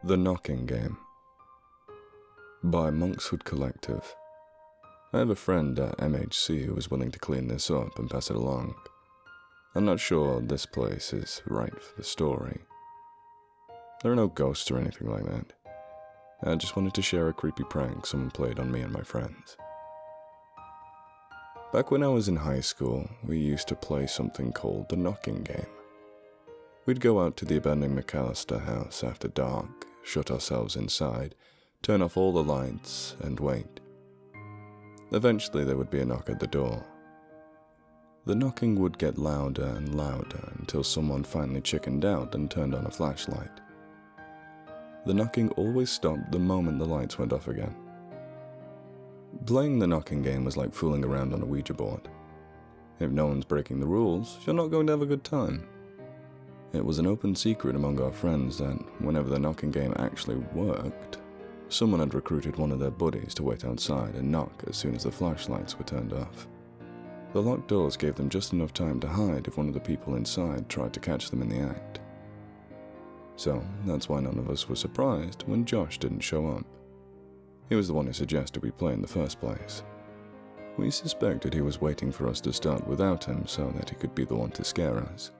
The Knocking Game by MonksHoodCollective. I have a friend at MHC who is willing to clean this up and pass it along. I'm not sure this place is right for the story. There are no ghosts or anything like that. I just wanted to share a creepy prank someone played on me and my friends. Back when I was in high school, we used to play something called the Knocking Game. We'd go out to the abandoned McAllister house after dark, shut ourselves inside, turn off all the lights, and wait. Eventually there would be a knock at the door. The knocking would get louder and louder until someone finally chickened out and turned on a flashlight. The knocking always stopped the moment the lights went off again. Playing the knocking game was like fooling around on a Ouija board. If no one's breaking the rules, you're not going to have a good time. It was an open secret among our friends that whenever the knocking game actually worked, someone had recruited one of their buddies to wait outside and knock as soon as the flashlights were turned off. The locked doors gave them just enough time to hide if one of the people inside tried to catch them in the act. So that's why none of us were surprised when Josh didn't show up. He was the one who suggested we play in the first place. We suspected he was waiting for us to start without him so that he could be the one to scare us.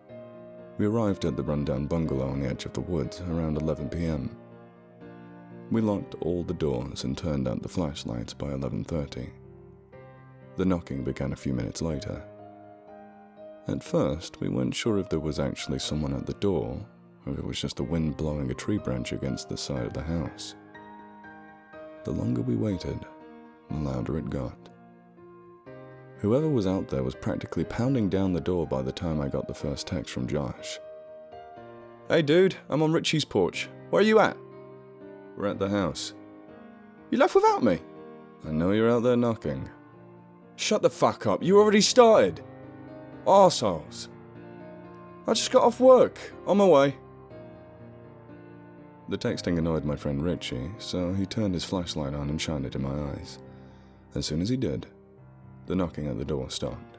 We arrived at the rundown bungalow on the edge of the woods around 11 p.m. We locked all the doors and turned out the flashlights by 11:30. The knocking began a few minutes later. At first, we weren't sure if there was actually someone at the door, or if it was just the wind blowing a tree branch against the side of the house. The longer we waited, the louder it got. Whoever was out there was practically pounding down the door by the time I got the first text from Josh. "Hey dude, I'm on Richie's porch. Where are you at?" "We're at the house." "You left without me?" "I know you're out there knocking." "Shut the fuck up, you already started. Arseholes. I just got off work, on my way." The texting annoyed my friend Richie, so he turned his flashlight on and shined it in my eyes. As soon as he did, the knocking at the door stopped.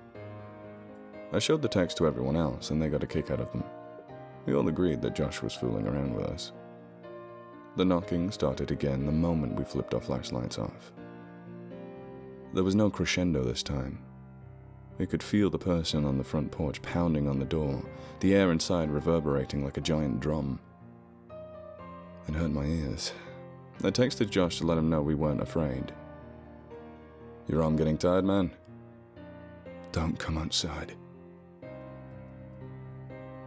I showed the text to everyone else and they got a kick out of them. We all agreed that Josh was fooling around with us. The knocking started again the moment we flipped our flashlights off. There was no crescendo this time. We could feel the person on the front porch pounding on the door, the air inside reverberating like a giant drum. It hurt my ears. I texted Josh to let him know we weren't afraid. "Your arm getting tired, man?" "Don't come outside."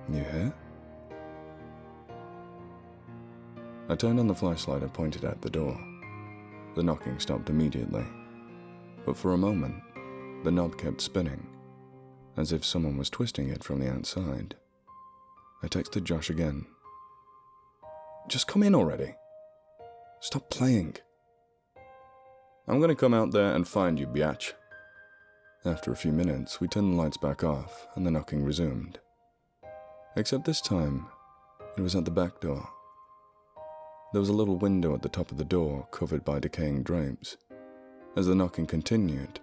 "You here?" I turned on the flashlight and pointed at the door. The knocking stopped immediately. But for a moment, the knob kept spinning, as if someone was twisting it from the outside. I texted Josh again. "Just come in already. Stop playing." "I'm gonna come out there and find you, biatch." After a few minutes, we turned the lights back off and the knocking resumed. Except this time, it was at the back door. There was a little window at the top of the door covered by decaying drapes. As the knocking continued,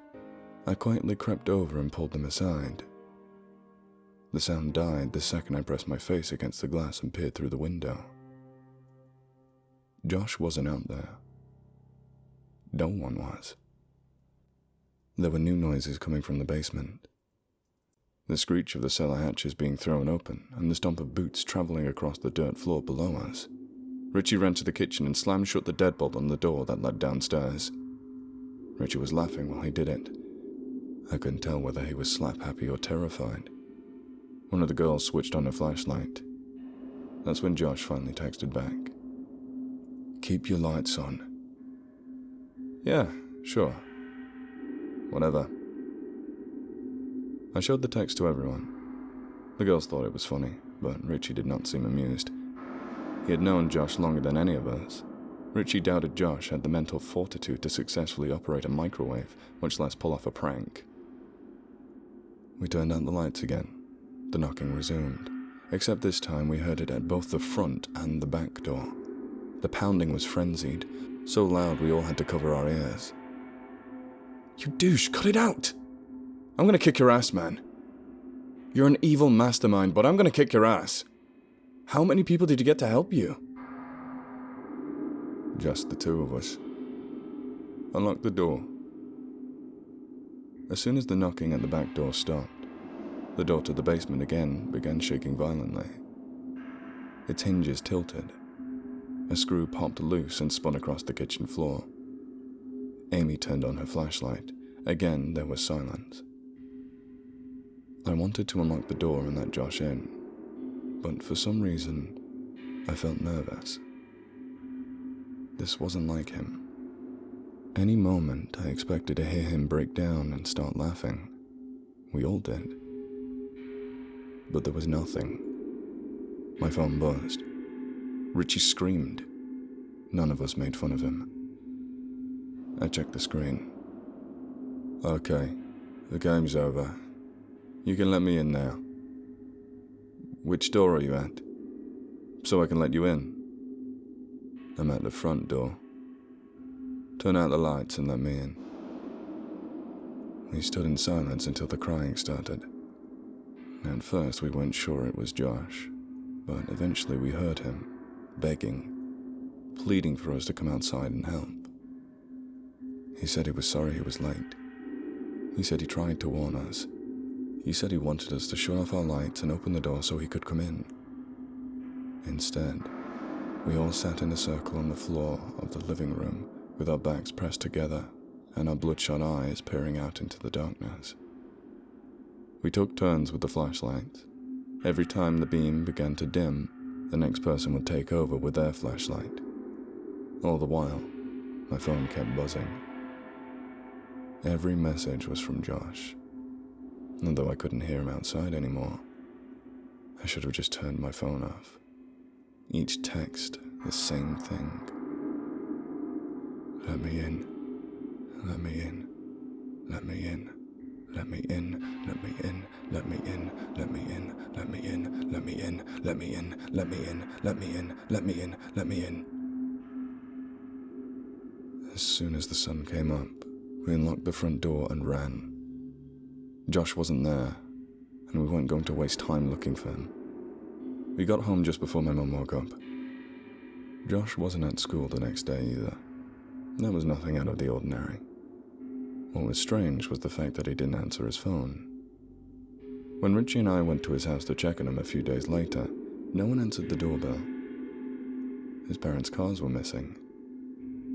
I quietly crept over and pulled them aside. The sound died the second I pressed my face against the glass and peered through the window. Josh wasn't out there. No one was. There were new noises coming from the basement. The screech of the cellar hatches being thrown open and the stomp of boots traveling across the dirt floor below us. Richie ran to the kitchen and slammed shut the deadbolt on the door that led downstairs. Richie was laughing while he did it. I couldn't tell whether he was slap happy or terrified. One of the girls switched on her flashlight. That's when Josh finally texted back. "Keep your lights on." "Yeah, sure. Whatever." I showed the text to everyone. The girls thought it was funny, but Richie did not seem amused. He had known Josh longer than any of us. Richie doubted Josh had the mental fortitude to successfully operate a microwave, much less pull off a prank. We turned out the lights again. The knocking resumed, except this time we heard it at both the front and the back door. The pounding was frenzied, so loud we all had to cover our ears. "You douche, cut it out! I'm gonna kick your ass, man. You're an evil mastermind, but I'm gonna kick your ass. How many people did you get to help you?" Just the two of us. Unlock the door. As soon as the knocking at the back door stopped, the door to the basement again began shaking violently. Its hinges tilted. A screw popped loose and spun across the kitchen floor. Amy turned on her flashlight. Again, there was silence. I wanted to unlock the door and let Josh in, but for some reason, I felt nervous. This wasn't like him. Any moment, I expected to hear him break down and start laughing. We all did. But there was nothing. My phone buzzed. Richie screamed. None of us made fun of him. I checked the screen. Okay, the game's over. You can let me in now. Which door are you at? So I can let you in. I'm at the front door. Turn out the lights and let me in. We stood in silence until the crying started. At first we weren't sure it was Josh, but eventually we heard him, begging, pleading for us to come outside and help. He said he was sorry he was late. He said he tried to warn us. He said he wanted us to shut off our lights and open the door so he could come in. Instead, we all sat in a circle on the floor of the living room with our backs pressed together and our bloodshot eyes peering out into the darkness. We took turns with the flashlights. Every time the beam began to dim, the next person would take over with their flashlight. All the while, my phone kept buzzing. Every message was from Josh. Although I couldn't hear him outside anymore, I should have just turned my phone off. Each text, the same thing. Let me in. Let me in. Let me in. Let me in. Let me in. Let me in. Let me in. Let me in. Let me in. Let me in. Let me in. Let me in. Let me in. Let me in. As soon as the sun came up, we unlocked the front door and ran. Josh wasn't there, and we weren't going to waste time looking for him. We got home just before my mum woke up. Josh wasn't at school the next day either. There was nothing out of the ordinary. What was strange was the fact that he didn't answer his phone. When Richie and I went to his house to check on him a few days later, no one answered the doorbell. His parents' cars were missing,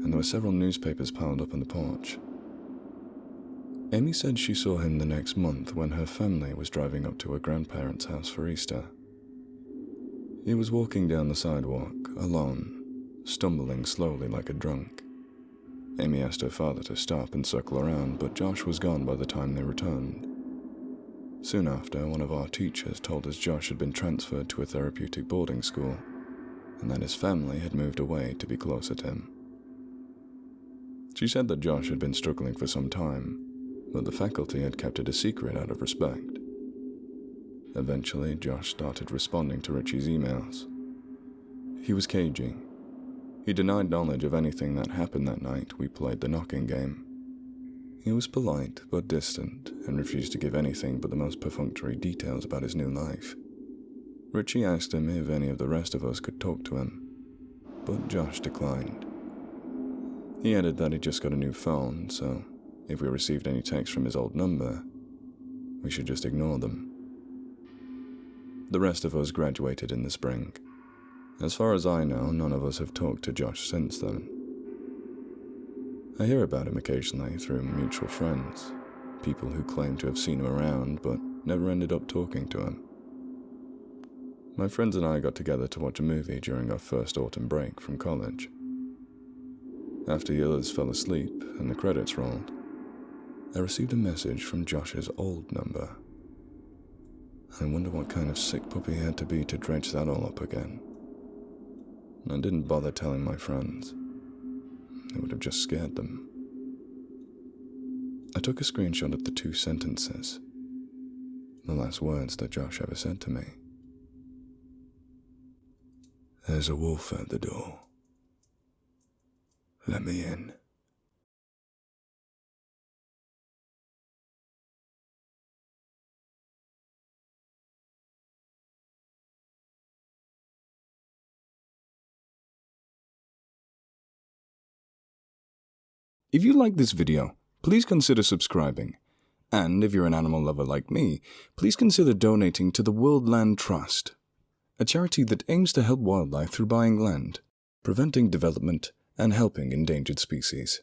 and there were several newspapers piled up on the porch. Amy said she saw him the next month when her family was driving up to her grandparents' house for Easter. He was walking down the sidewalk, alone, stumbling slowly like a drunk. Amy asked her father to stop and circle around, but Josh was gone by the time they returned. Soon after, one of our teachers told us Josh had been transferred to a therapeutic boarding school, and that his family had moved away to be closer to him. She said that Josh had been struggling for some time, but the faculty had kept it a secret out of respect. Eventually, Josh started responding to Richie's emails. He was cagey. He denied knowledge of anything that happened that night we played the knocking game. He was polite but distant and refused to give anything but the most perfunctory details about his new life. Richie asked him if any of the rest of us could talk to him, but Josh declined. He added that he'd just got a new phone, so if we received any texts from his old number, we should just ignore them. The rest of us graduated in the spring. As far as I know, none of us have talked to Josh since then. I hear about him occasionally through mutual friends, people who claim to have seen him around but never ended up talking to him. My friends and I got together to watch a movie during our first autumn break from college. After the others fell asleep and the credits rolled, I received a message from Josh's old number. I wonder what kind of sick puppy he had to be to dredge that all up again. I didn't bother telling my friends. It would have just scared them. I took a screenshot of the 2 sentences, the last words that Josh ever said to me. There's a wolf at the door. Let me in. If you like this video, please consider subscribing. And if you're an animal lover like me, please consider donating to the World Land Trust, a charity that aims to help wildlife through buying land, preventing development, and helping endangered species.